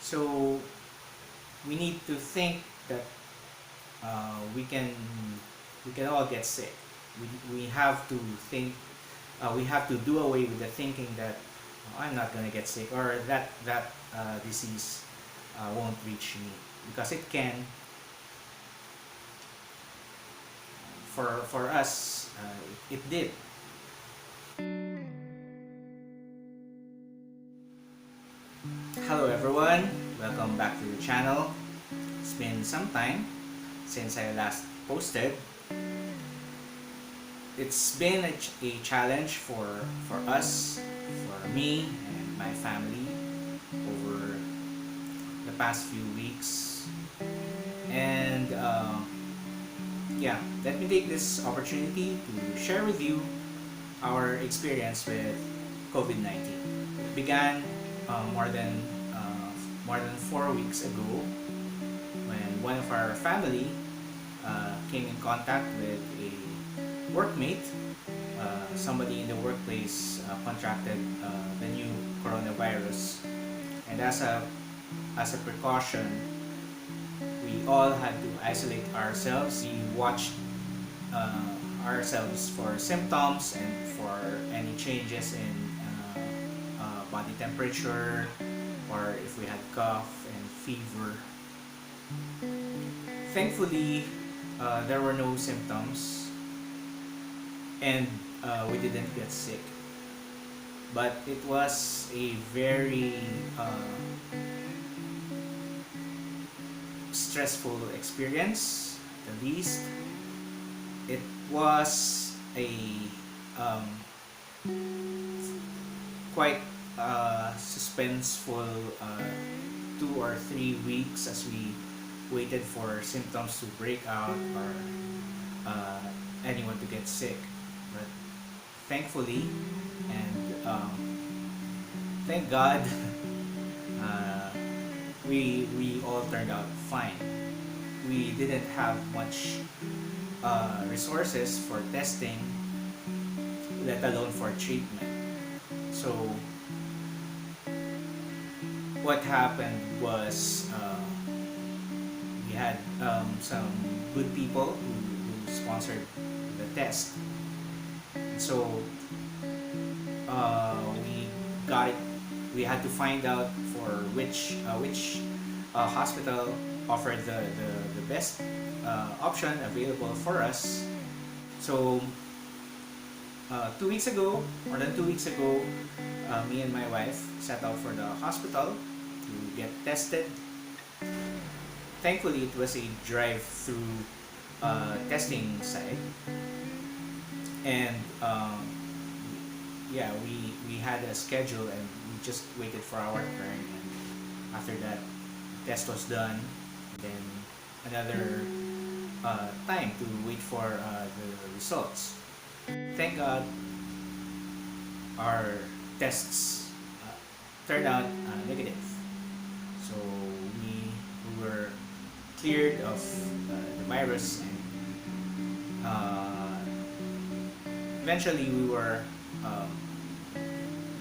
So we need to think that we can all get sick. We have to think. We have to do away with the thinking that I'm not gonna get sick, or that disease won't reach me, because it can. For us, it did. Hello everyone, welcome back to the channel. It's been some time since I last posted. It's been a challenge for us, for me and my family over the past few weeks. And yeah, let me take this opportunity to share with you our experience with COVID-19. It began more than 4 weeks ago, when one of our family came in contact with a workmate. Somebody in the workplace contracted the new coronavirus, and as a precaution, we all had to isolate ourselves. We watched ourselves for symptoms and for any changes in body temperature, or if we had cough and fever. Thankfully, there were no symptoms, and we didn't get sick. But it was a very stressful experience, at the least. It was a quite suspenseful 2 or 3 weeks as we waited for symptoms to break out, or anyone to get sick. But thankfully, and thank God, we all turned out fine. We didn't have much resources for testing, let alone for treatment. So what happened was, we had some good people who sponsored the test. So we got it. We had to find out for which hospital offered the best option available for us. So 2 weeks ago, more than 2 weeks ago, me and my wife set out for the hospital to get tested. Thankfully, it was a drive-through testing site, and yeah, we had a schedule, and we just waited for our turn. And after that, test was done. Then another time to wait for the results. Thank God, our tests turned out negative. So we were cleared of the virus, and eventually we were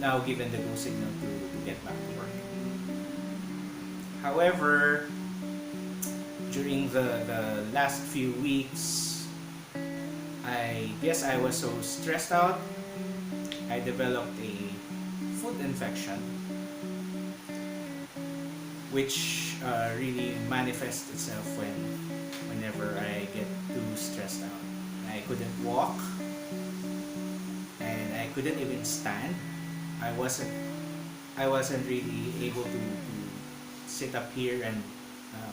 now given the go signal to get back to work. However, during the last few weeks, I guess I was so stressed out, I developed a foot infection, which really manifests itself whenever I get too stressed out. I couldn't walk, and I couldn't even stand. I wasn't really able to sit up here and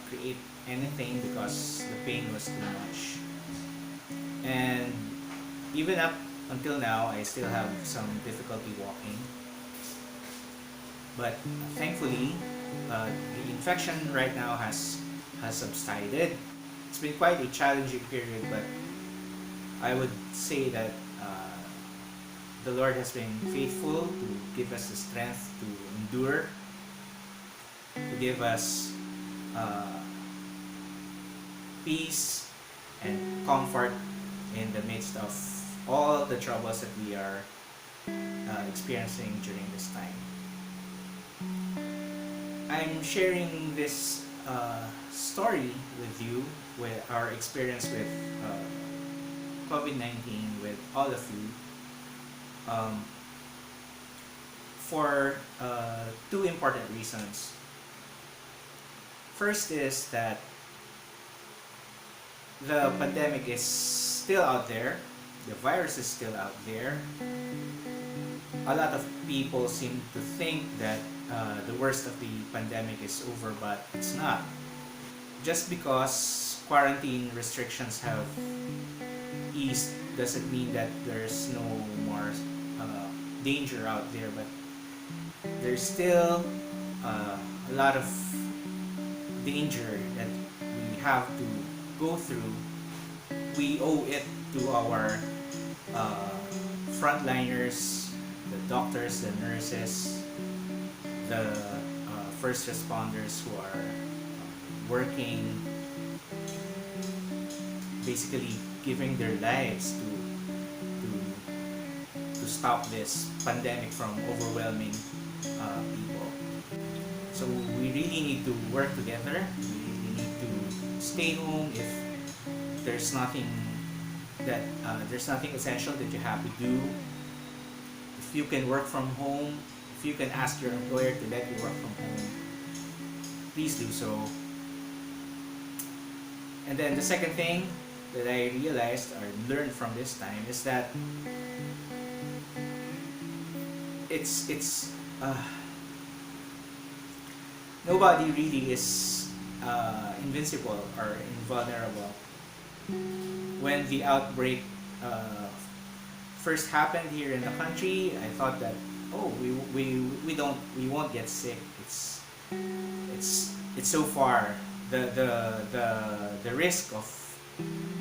create anything, because the pain was too much. And even up until now, I still have some difficulty walking. But thankfully, the infection right now has subsided. It's been quite a challenging period, but I would say that the Lord has been faithful to give us the strength to endure, to give us peace and comfort in the midst of all the troubles that we are experiencing during this time. I'm sharing this story with you, with our experience with COVID-19, with all of you, um, for two important reasons. First is that the pandemic is still out there, the virus is still out there. A lot of people seem to think that the worst of the pandemic is over, but it's not. Just because quarantine restrictions have eased doesn't mean that there's no more danger out there, but there's still a lot of danger that we have to go through. We owe it to our uh, frontliners, the doctors, the nurses, the first responders who are working, basically giving their lives to stop this pandemic from overwhelming people. So we really need to work together. We really need to stay home if there's nothing there's nothing essential that you have to do. If you can work from home, if you can ask your employer to let you work from home, please do so. And then the second thing that I realized or learned from this time is that it's nobody really is invincible or invulnerable. When the outbreak first happened here in the country, I thought that we won't get sick. It's so far the risk of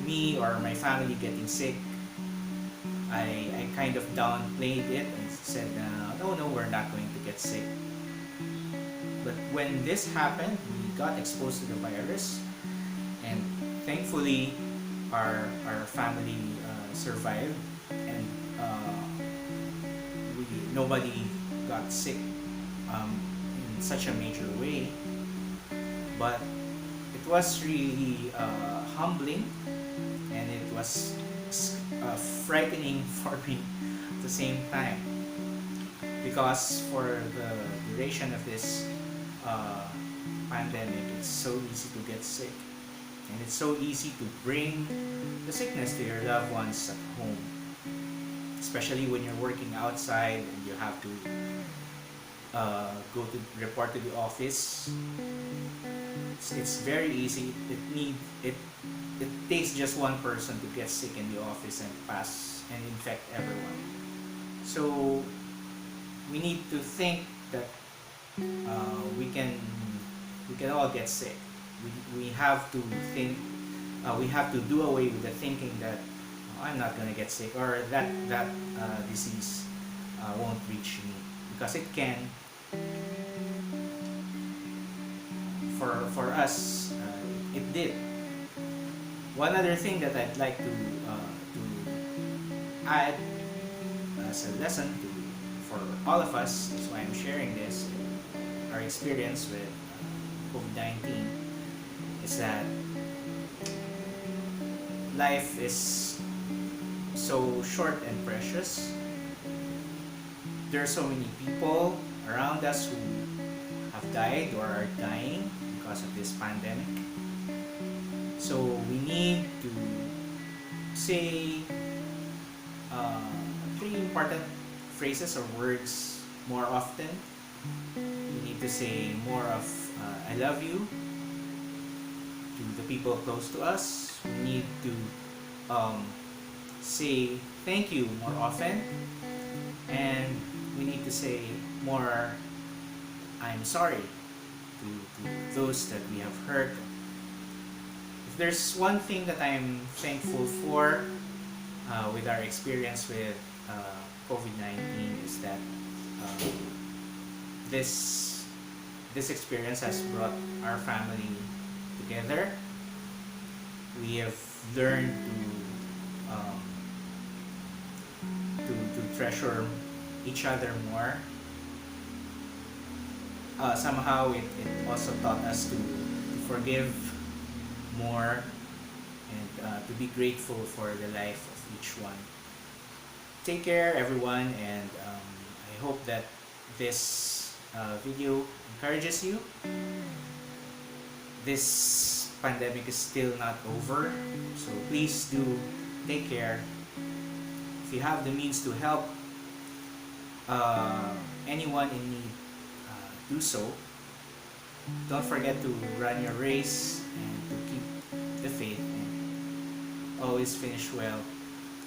me or my family getting sick. I kind of downplayed it and said no, we're not going to get sick. But when this happened, we got exposed to the virus, and thankfully our family survived, and nobody got sick in such a major way. But it was really humbling, and it was frightening for me at the same time, because for the duration of this pandemic, it's so easy to get sick, and it's so easy to bring the sickness to your loved ones at home, especially when you're working outside and you have to go to report to the office. It's very easy. It takes just one person to get sick in the office and pass and infect everyone. So we need to think that we can all get sick. We have to think. We have to do away with the thinking that I'm not gonna get sick, or that disease won't reach me, because it can. For us, it did. One other thing that I'd like to add as a lesson for all of us is why I'm sharing this, our experience with COVID-19, is that life is so short and precious. There are so many people around us who have died or are dying because of this pandemic. So we need to say three important phrases or words more often. We need to say more of I love you to the people close to us. We need to say thank you more often, and we need to say more I'm sorry to those that we have hurt. If there's one thing that I'm thankful for with our experience with COVID-19, is that this experience has brought our family together. We have learned to treasure each other more. somehow it also taught us to forgive more and to be grateful for the life of each one. Take care, everyone, and I hope that this video encourages you. This pandemic is still not over, so please do take care. If you have the means to help anyone in need, do so. Don't forget to run your race and to keep the faith and always finish well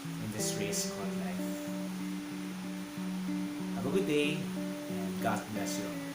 in this race called life. Have a good day and God bless you all.